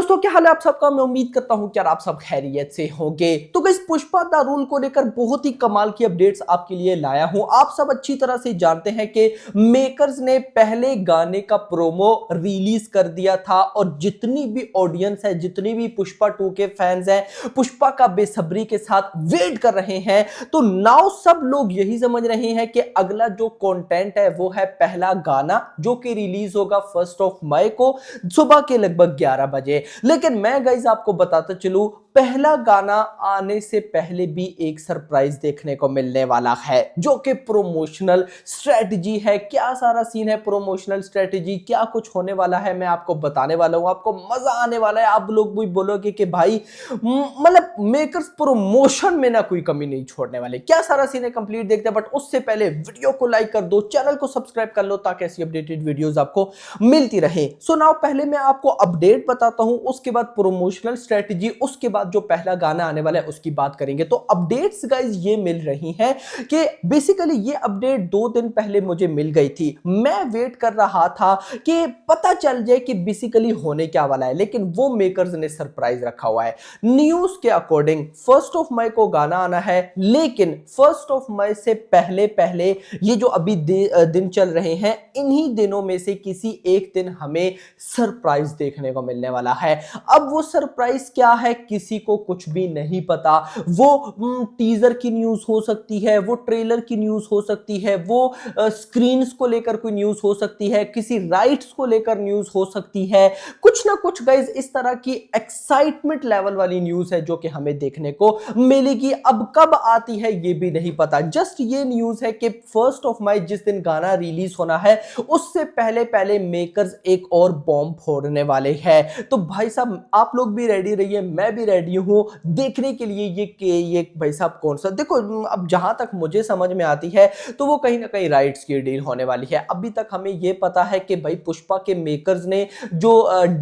दोस्तों, क्या हाल है आप सबका। मैं उम्मीद करता हूं कि यार आप सब खैरियत से होंगे। तो गाइस, पुष्पा द रूल को लेकर बहुत ही कमाल की अपडेट्स आपके लिए लाया हूं। आप सब अच्छी तरह से जानते हैं कि मेकर्स ने पहले गाने का प्रोमो रिलीज कर दिया था और जितनी भी ऑडियंस है, जितनी भी पुष्पा 2 के फैंस हैं, पुष्पा का बेसब्री के साथ वेट कर रहे हैं। तो नाउ सब लोग यही समझ रहे हैं कि अगला जो कंटेंट है वो है पहला गाना, जो कि रिलीज होगा 1 मई को सुबह के लगभग 11 बजे। लेकिन मैं गाइस आपको बताता चलूं, पहला गाना आने से पहले भी एक सरप्राइज देखने को मिलने वाला है, जो कि प्रोमोशनल स्ट्रेटजी है। क्या सारा सीन है, प्रोमोशनल स्ट्रेटजी क्या कुछ होने वाला है, मैं आपको बताने वाला हूं। आपको मजा आने वाला है। आप लोग भी बोलोगे कि भाई मतलब मेकर्स प्रमोशन में ना कोई कमी नहीं छोड़ने वाले। क्या सारा सीन है, कंप्लीट देखते हैं। बट उससे पहले वीडियो को लाइक कर दो, चैनल को सब्सक्राइब कर लो, ताकि ऐसी अपडेटेड वीडियोस आपको मिलती रहे। सो नाउ पहले मैं आपको अपडेट बताता हूं, उसके बाद प्रोमोशनल स्ट्रेटजी, उसके बाद जो पहला गाना आने वाला है उसकी बात करेंगे। तो अपडेट्स गाइस ये मिल रही हैं कि बेसिकली ये अपडेट 2 दिन पहले मुझे मिल गई थी। मैं वेट कर रहा था कि पता चल जाए कि बेसिकली होने क्या वाला है, लेकिन वो मेकर्स ने सरप्राइज रखा हुआ है। न्यूज के अकॉर्डिंग 1 मई को गाना आना है, लेकिन 1 मई से पहले पहले ये जो अभी दिन चल रहे हैं, इन्हीं दिनों में से किसी एक दिन हमें सरप्राइज देखने को मिलने वाला है। अब वो सरप्राइज क्या है, किसी को कुछ भी नहीं पता। वो टीजर की न्यूज हो सकती है, वो ट्रेलर की न्यूज हो सकती है, वो स्क्रीन्स को लेकर कोई न्यूज हो सकती है, किसी राइट्स को लेकर न्यूज हो सकती है। कुछ ना कुछ गाइज इस तरह की एक्साइटमेंट लेवल वाली न्यूज है जो कि हमें देखने को मिलेगी। अब कब आती है ये भी नहीं पता। जस्ट ये न्यूज है कि 1 मई जिस दिन गाना रिलीज होना है, उससे पहले पहले मेकर्स एक और बॉम्ब फोड़ने वाले हैं। तो भाई साहब आप लोग भी रेडी रहिए, मैं भी रेडी हूं देखने के लिए ये भाई साहब कौन सा। देखो, अब जहां तक मुझे समझ में आती है तो वो कहीं ना कहीं राइट्स की डील होने वाली है। अभी तक हमें ये पता है कि भाई पुष्पा के मेकर्स ने जो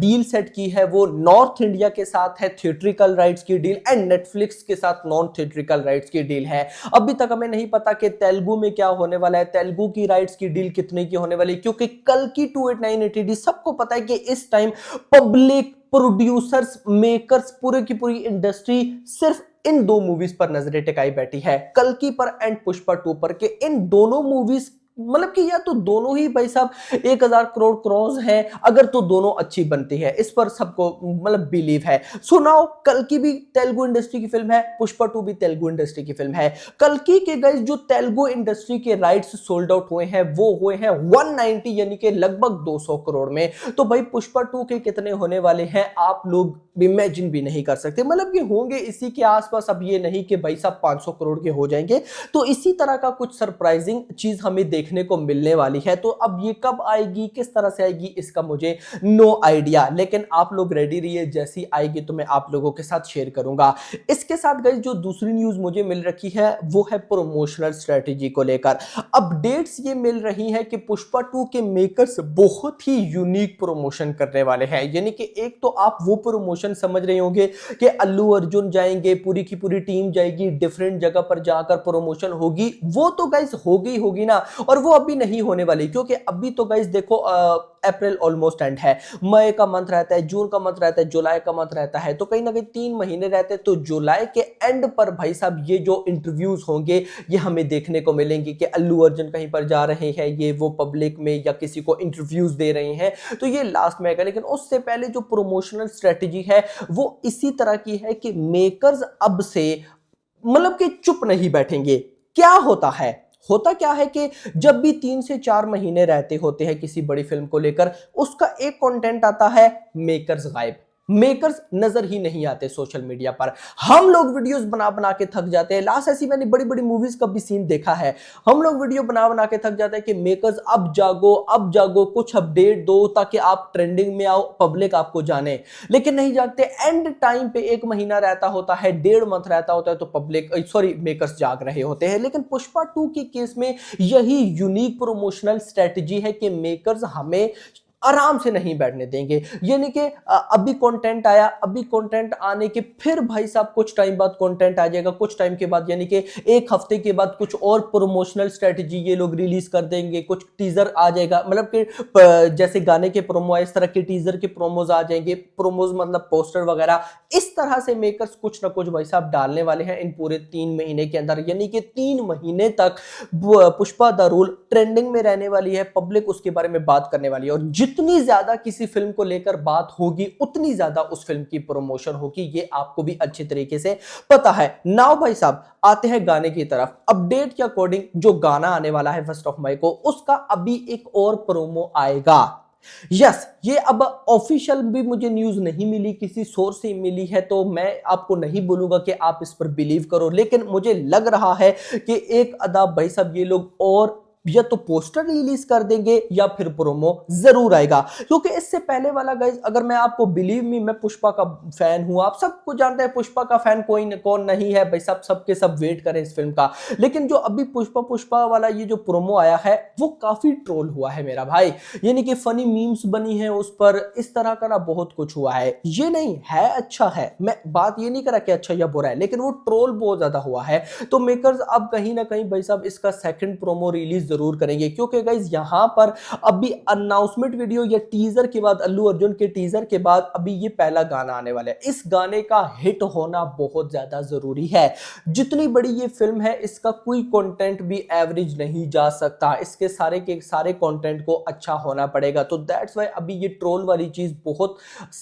डील सेट की है वो नॉर्थ इंडिया के साथ है, थिएट्रिकल राइट्स की डील, एंड नेटफ्लिक्स के साथ नॉन थिएट्रिकल राइट्स की डील है। अभी तक हमें नहीं पता कि तेलुगु में क्या होने वाला है, तेलुगु की राइट्स की डील कितने की होने वाली है, क्योंकि कल की 289 ATD सबको पता है कि इस टाइम पब्लिक, प्रोड्यूसर्स, मेकर्स, पूरी की पूरी इंडस्ट्री सिर्फ इन 2 मूवीज पर नजरें टिकाई बैठी है, कल की पर एंड पुष्पा 2 पर, के इन दोनों मूवीज मतलब कि या तो दोनों ही भाई साहब 1000 करोड़ क्रॉस हैं, अगर तो दोनों अच्छी बनती है, इस पर सबको मतलब बिलीव है। सो नाउ कल की भी तेलुगु इंडस्ट्री की फिल्म है, पुष्पा 2 भी तेलुगु इंडस्ट्री की फिल्म है। कल की के गाइस जो तेलुगु इंडस्ट्री के राइट्स सोल्ड आउट हुए हैं वो हुए हैं 190 यानी कि लगभग 200 करोड़ में। तो भाई पुष्पा 2 के कितने होने वाले हैं आप लोग इमेजिन भी नहीं कर सकते। मतलब कि होंगे इसी के आसपास। अब ये नहीं कि भाई साहब 500 करोड़ के हो जाएंगे। तो इसी तरह का कुछ सरप्राइजिंग चीज हमें देखने को मिलने वाली है। तो अब ये कब आएगी, किस तरह से आएगी, इसका मुझे नो आइडिया, लेकिन आप लोग रेडी रहिए, जैसी आएगी तो मैं आप लोगों के साथ शेयर करूंगा। इसके साथ गाइस जो दूसरी न्यूज मुझे मिल रखी है वो है प्रमोशनल स्ट्रेटजी को लेकर। अपडेट्स ये मिल रही है कि पुष्पा 2 के मेकर्स बहुत ही यूनिक प्रमोशन करने वाले हैं। यानी कि एक तो आप वो प्रमोशन समझ रहे होंगे कि अल्लू अर्जुन जाएंगे, पूरी की पूरी टीम जाएगी, डिफरेंट जगह पर जाकर प्रमोशन होगी। वो तो गाइस होगी ना, और वो अभी नहीं होने वाली, क्योंकि अभी तो गाइस देखो अप्रैल ऑलमोस्ट एंड है, मई का मंथ रहता है, जून का मंथ रहता है, जुलाई का मंथ रहता है, तो कहीं ना कहीं 3 महीने रहते हैं। तो जुलाई के एंड पर भाई साहब ये जो इंटरव्यूज होंगे ये हमें देखने को मिलेंगे कि अल्लू अर्जुन कहीं पर जा रहे हैं, ये वो पब्लिक में या किसी को इंटरव्यूज दे रहे हैं। तो ये लास्ट में आएगा, लेकिन उससे पहले जो प्रमोशनल स्ट्रेटजी है वो इसी तरह की है कि मेकर्स अब से मतलब कि चुप नहीं बैठेंगे। क्या होता क्या है कि जब भी 3 से 4 महीने रहते होते हैं किसी बड़ी फिल्म को लेकर, उसका एक कंटेंट आता है, मेकर्स गायब, मेकर्स नजर ही नहीं आते सोशल मीडिया पर। हम लोग वीडियोस बना बना के थक जाते हैं। लास्ट ऐसी मैंने बड़ी बड़ी मूवीज का भी सीन देखा है, हम लोग वीडियो बना बना के थक जाते हैं कि मेकर्स अब जागो, कुछ अपडेट दो ताकि आप ट्रेंडिंग में आओ, पब्लिक आपको जाने, लेकिन नहीं जागते। एंड टाइम पे 1 महीना रहता होता है, 1.5 मंथ रहता होता है, तो पब्लिक मेकर्स जाग रहे होते हैं। लेकिन पुष्पा 2 के केस में यही यूनिक प्रमोशनल स्ट्रेटजी है कि मेकर्स हमें आराम से नहीं बैठने देंगे। यानी कि अभी कंटेंट आया, अभी कंटेंट आने के फिर भाई साहब कुछ टाइम बाद कंटेंट आ जाएगा, कुछ टाइम के बाद यानी कि एक हफ्ते के बाद कुछ और प्रमोशनल स्ट्रेटजी ये लोग रिलीज कर देंगे, कुछ टीजर आ जाएगा, मतलब कि जैसे गाने के प्रोमो इस तरह के टीजर के प्रोमोज आ जाएंगे, प्रोमोज मतलब पोस्टर वगैरह। इस तरह से मेकर्स कुछ ना कुछ भाई साहब डालने वाले हैं इन पूरे 3 महीने के अंदर। यानी कि 3 महीने तक पुष्पा द रूल ट्रेंडिंग में रहने वाली है, पब्लिक उसके बारे में बात करने वाली है, और जितनी ज्यादा किसी फिल्म को लेकर बात होगी उतनी ज्यादा उस फिल्म की प्रमोशन होगी, ये आपको भी अच्छे तरीके से पता है। नाउ भाई साहब आते हैं गाने की तरफ। अपडेट के अकॉर्डिंग जो गाना आने वाला है 1 मई को, उसका अभी एक और प्रोमो आएगा। यस, ये अब ऑफिशियल भी मुझे न्यूज नहीं मिली, किसी सोर्स से मिली है, तो मैं आपको नहीं बोलूंगा कि आप इस पर बिलीव करो, लेकिन मुझे लग रहा है कि एक अदा भाई साहब ये लोग और या तो पोस्टर रिलीज कर देंगे या फिर प्रोमो जरूर आएगा। क्योंकि इससे पहले वाला गाइस, अगर मैं आपको बिलीव मी, मैं पुष्पा का फैन हूं, आप सबको जानते हैं पुष्पा का फैन कोई कौन नहीं है भाई साहब, सबके सब वेट करें इस फिल्म का। लेकिन जो अभी पुष्पा पुष्पा वाला ये जो प्रोमो आया है वो काफी ट्रोल हुआ है मेरा भाई, यानी कि फनी मीम्स बनी है उस पर, इस तरह का ना बहुत कुछ हुआ है। ये नहीं है अच्छा है, मैं बात ये नहीं करा कि अच्छा या बुरा है, लेकिन वो ट्रोल बहुत ज्यादा हुआ है। तो मेकर्स अब कहीं ना कहीं भाई साहब इसका सेकंड प्रोमो रिलीज जरूर करेंगे, क्योंकि गाइस यहां पर अभी अनाउंसमेंट वीडियो या टीजर के बाद, अल्लू अर्जुन के टीजर के बाद अभी ये पहला गाना आने वाला है। इस गाने का हिट होना बहुत ज्यादा जरूरी है। जितनी बड़ी ये फिल्म है, इसका कोई कंटेंट भी एवरेज नहीं जा सकता, इसके सारे के सारे कंटेंट को अच्छा होना पड़ेगा। तो दैट्स व्हाई अभी ये ट्रोल वाली चीज बहुत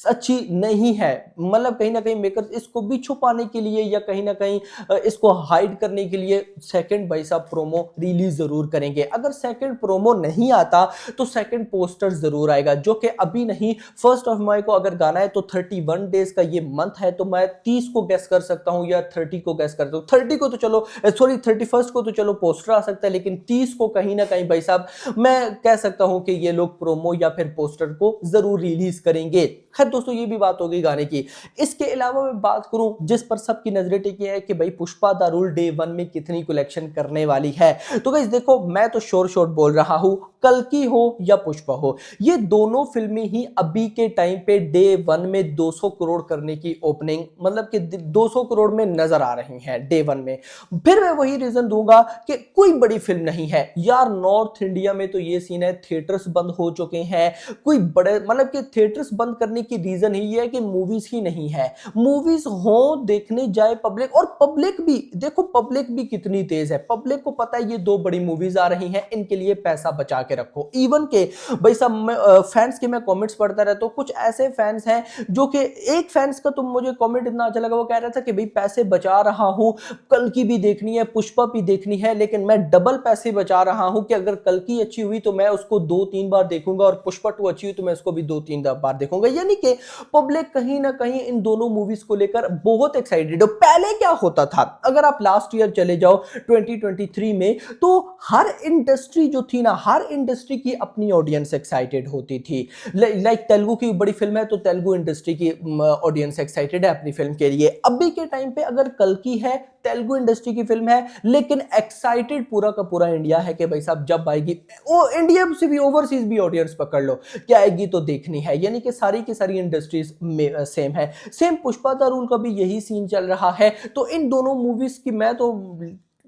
अच्छी नहीं है, मतलब कहीं ना कहीं मेकर्स इसको भी छुपाने के लिए या कहीं ना कहीं इसको हाइड करने के लिए सेकंड भाई साहब प्रोमो रिलीज जरूर करेंगे। अगर सेकंड प्रोमो नहीं आता तो सेकंड पोस्टर जरूर आएगा, जो कि अभी नहीं। 1 मई को अगर गाना है तो 31 डेज का ये मंथ है, तो मैं 30 को गैस कर सकता हूं या 30 को गैस करता हूं। 30 को तो चलो, सॉरी 31 को तो चलो पोस्टर आ सकता है, लेकिन 30 को कहीं ना कहीं भाई साहब मैं कह सकता हूं कि ये लोग प्रोमो या फिर पोस्टर को जरूर रिलीज करेंगे। खैर दोस्तों, ये भी बात हो गई गाने की। इसके अलावा मैं बात करूं जिस पर सबकी नजरें टिकी है कि भाई पुष्पा द रूल डे 1 में कितनी कलेक्शन करने वाली है। तो गाइस देखो, मैं तो शोर बोल रहा हूं, कल्कि हो या पुष्पा हो, ये दोनों फिल्में ही अभी के टाइम पे डे 1 में 200 करोड़ करने की ओपनिंग, मतलब कि 200 करोड़ में नजर आ रही हैं डे 1 में। फिर मैं वही रीजन दूंगा कि कोई बड़ी फिल्म नहीं है यार। नॉर्थ इंडिया में तो ये सीन है, थिएटर्स बंद हो चुके हैं, कोई बड़े मतलब कि थिएटर्स बंद करने की रीजन ही ये है कि मूवीज ही नहीं है। मूवीज हो, देखने जाए पब्लिक, और पब्लिक भी देखो, पब्लिक भी कितनी तेज है। पब्लिक को पता है ये 2 बड़ी मूवीज आ रही हैं, इनके लिए पैसा बचा के रखो। इवन के भाई सब फैंस के मैं कमेंट्स पढ़ता रहता हूं, कुछ ऐसे फैंस हैं जो कि, एक फैंस का तो मुझे कमेंट इतना अच्छा लगा, वो कह रहा था कि भाई पैसे बचा रहा हूं, कल की भी देखनी है, पुष्पा भी देखनी है, लेकिन मैं डबल पैसे बचा रहा हूं कि अगर कल की अच्छी हुई तो मैं उसको 2-3 बार देखूंगा, और पुष्पा 2 अच्छी हुई तो मैं उसको भी 2-3 बार देखूंगा। यानी कि पब्लिक कहीं ना कहीं इन दोनों मूवीज को लेकर बहुत एक्साइटेड है। पहले क्या होता था, अगर आप लास्ट ईयर चले जाओ 2023 में, तो हर इंडस्ट्री जो थी ना, हर इंडस्ट्री की अपनी ऑडियंस एक्साइटेड होती थी। लाइक तेलुगु की बड़ी फिल्म है तो तेलुगु इंडस्ट्री की ऑडियंस एक्साइटेड है अपनी फिल्म के लिए। अभी के टाइम पे अगर कल की है, तेलुगु इंडस्ट्री की फिल्म है, लेकिन एक्साइटेड पूरा का पूरा इंडिया है कि भाई साहब जब आएगी, वो इंडिया से भी ओवरसीज भी ऑडियंस पकड़ लो, क्या आएगी तो देखनी है। यानी कि सारी की सारी इंडस्ट्रीज में सेम है। सेम पुष्पा द रूल का भी यही सीन चल रहा है। तो इन दोनों मूवीज की मैं तो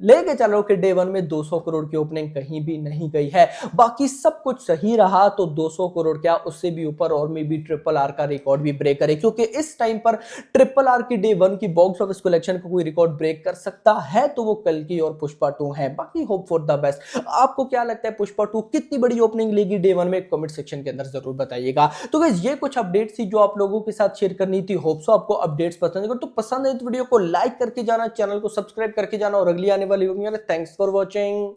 लेके चलो कि डे 1 में 200 करोड़ की ओपनिंग कहीं भी नहीं गई है। बाकी सब कुछ सही रहा तो 200 करोड़ क्या, उससे भी ऊपर, और में भी RRR का रिकॉर्ड भी ब्रेक करे, क्योंकि इस टाइम पर RRR की डे 1 की बॉक्स ऑफिस कलेक्शन को कोई रिकॉर्ड ब्रेक कर सकता है तो वो कल्कि और पुष्पा 2 है। बाकी होप फॉर द बेस्ट। आपको क्या लगता है, पुष्पा 2 कितनी बड़ी ओपनिंग लेगी डे 1 में? कमेंट सेक्शन के अंदर जरूर बताइएगा। तो गाइस, ये कुछ अपडेट्स थी जो आप लोगों के साथ शेयर करनी थी। होप सो आपको अपडेट्स पसंद है, तो पसंद है तो वीडियो को लाइक करके जाना, चैनल को सब्सक्राइब करके जाना, और अगली आने वाली वीडियो में थैंक्स for watching.